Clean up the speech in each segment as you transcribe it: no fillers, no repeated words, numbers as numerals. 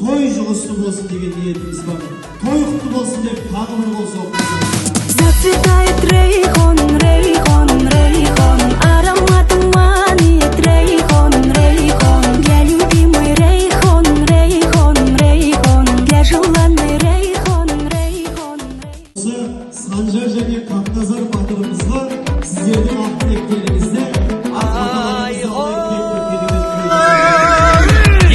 той жұғысты болсын деген ниетіміз бар. Той құтты болсын деп тағы бір қол соғып. Зацветает рейхон, рейхон, рейхон, аромат манит рейхон, рейхон, для любимой рейхон, рейхон, рейхон, для желанной рейхон, рейхон. Санжар және Қаптазар батырымызға сіздердің ақ тілектеріңізді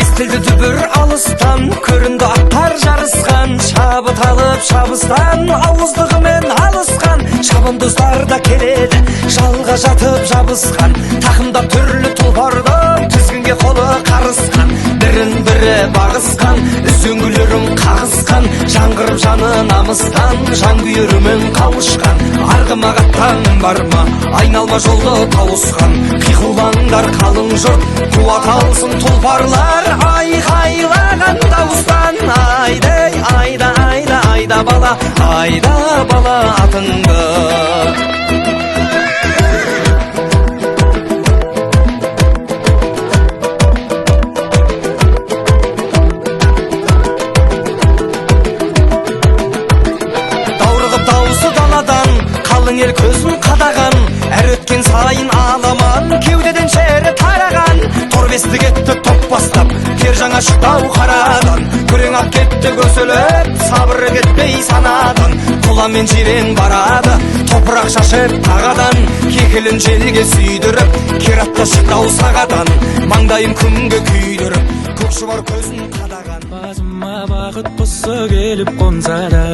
естілді дүбір алыстан, көрінді аттар жарысқан, шабыт алып шабыстан, ауыздығымен алысқан, шабандоздар да келеді, жалға жатып жабысқан, тақымдап түрлі тұлпардың тізгінге қолы қарысқан, бірін бірі бағысқан, үзеңгілерін қағысқан, жаңғырып жаны намыстан, жан күйерімен қауышқан, арғымағаттан бар ма, айналма жолды тауысқан, қиқулаңдар қалың жұрт, қуат алсын тұлпарлар, айқайлаған дауыстан, айдай, айда, айда, айда бала, айда бала атыңды. Даурығып дауысы даладан, қалың ел көзін қадаған, әр өткен сайын аламан, кеудеден шері тараған, торбесті кетті топ бастап, кер жаңа шықтау қарадан, күрең ақ кетті көсіліп, сабыры кетпей санадан, құламен жирен барады, топырақ шашып тағадан, кекілін желге сүйдіріп, кер атты шықтау сағадан, маңдайын күнге күйдіріп, көкшұбар көзін қадаған. Басыма бақыт құсы келіп қонса да,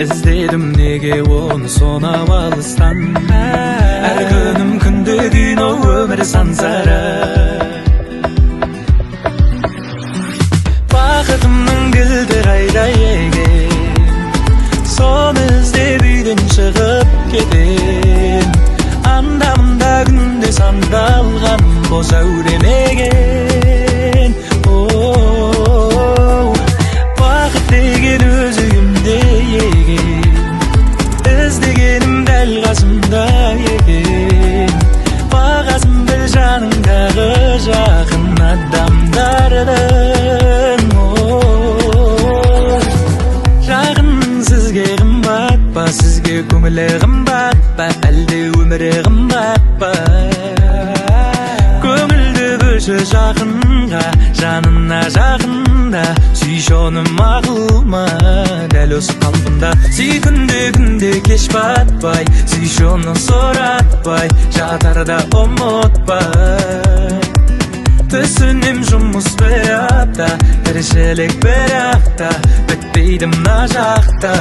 іздедім неге оны сонау алыстан, әр күнім күнде кино өмір сансара. Бақытымның кілті қайда екен, соны іздеп үйден шығып кетем, анда-мында күнде сандалған бос әуремеген. Бақыт деген өзі кімде екен, іздегенім дәл қасымда екен, бағасын біл жаныңдағы жақын адамдардың. Жағын сізге қымбат па, сізге көңілі қымбат па, әлде өмірі қымбат па? Көңілді бөлші жақынға, жанына жақында, сүйші оны мақұл ма, дәл осы қалпында. Сүй күнде кеш батпай, сүйші оны соратпай, жатарда ұмытпай. Түсінем жұмыс бір апта, тіршілік бір апта, бітпейді мына жақта.